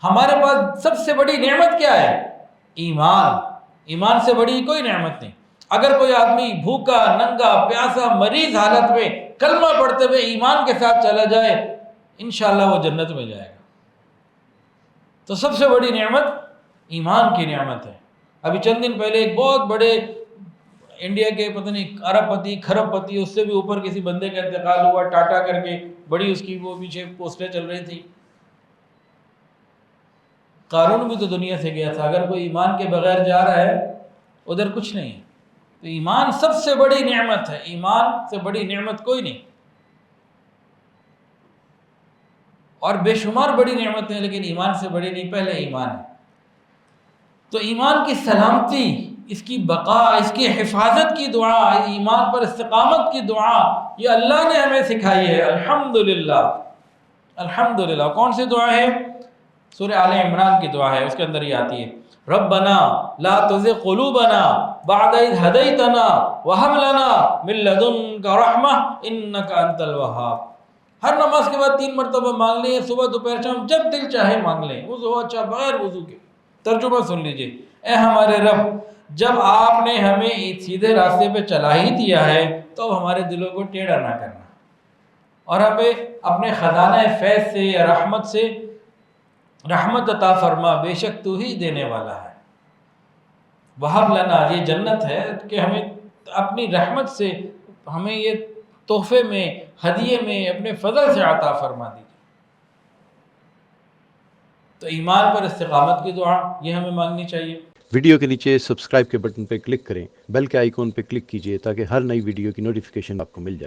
ہمارے پاس سب سے بڑی نعمت کیا ہے؟ ایمان. ایمان سے بڑی کوئی نعمت نہیں. اگر کوئی آدمی بھوکا ننگا پیاسا مریض حالت میں کلمہ پڑھتے ہوئے ایمان کے ساتھ چلا جائے انشاءاللہ وہ جنت میں جائے گا. تو سب سے بڑی نعمت ایمان کی نعمت ہے. ابھی چند دن پہلے ایک بہت بڑے انڈیا کے پتہ نہیں ارب پتی کھرب پتی اس سے بھی اوپر کسی بندے کا انتقال ہوا ٹاٹا کر کے، بڑی اس کی وہ پیچھے پوسٹیں چل رہی تھی. قارون بھی تو دنیا سے گیا تھا. اگر کوئی ایمان کے بغیر جا رہا ہے ادھر کچھ نہیں ہے. تو ایمان سب سے بڑی نعمت ہے. ایمان سے بڑی نعمت کوئی نہیں. اور بے شمار بڑی نعمتیں ہیں لیکن ایمان سے بڑی نہیں. پہلے ایمان ہے. تو ایمان کی سلامتی، اس کی بقا، اس کی حفاظت کی دعا، ایمان پر استقامت کی دعا یہ اللہ نے ہمیں سکھائی ہے. الحمدللہ الحمدللہ. کون سی دعا ہے؟ سورہ آل عمران کی دعا ہے. اس کے اندر یہ آتی ہے ربنا لا تزغ قلوبنا بعد اذ ہدیتنا وہب لنا من لدنک رحمہ انک انت الوہاب. ہر نماز کے بعد 3 مرتبہ مانگ لیں، صبح دوپہر شام جب دل چاہے مانگ لیں. وضو اچھا بغیر وضو کے. ترجمہ سن لیجئے. اے ہمارے رب، جب آپ نے ہمیں سیدھے راستے پہ چلا ہی دیا ہے تو اب ہمارے دلوں کو ٹیڑھا نہ کرنا، اور ہمیں اپنے خزانہ فیض سے یا رحمت سے رحمت عطا فرما، بے شک تو ہی دینے والا ہے. وہب لنا یہ جنت ہے کہ ہمیں اپنی رحمت سے ہمیں یہ تحفے میں ہدیے میں اپنے فضل سے عطا فرما دیجیے. تو ایمان پر استقامت کی دعا یہ ہمیں مانگنی چاہیے. ویڈیو کے نیچے سبسکرائب کے بٹن پہ کلک کریں، بیل کے آئیکن پہ کلک کیجیے تاکہ ہر نئی ویڈیو کی نوٹیفیکیشن آپ کو مل جائے.